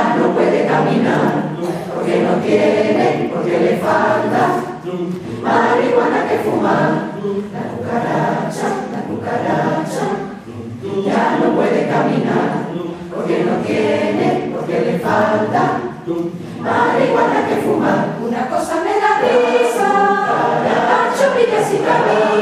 ya no puede caminar, porque no tiene, porque le falta marihuana que fumar. La cucaracha, ya no puede caminar, porque no tiene, porque le falta marihuana que fumar. Una cosa me da risa, la chupilla sin camino.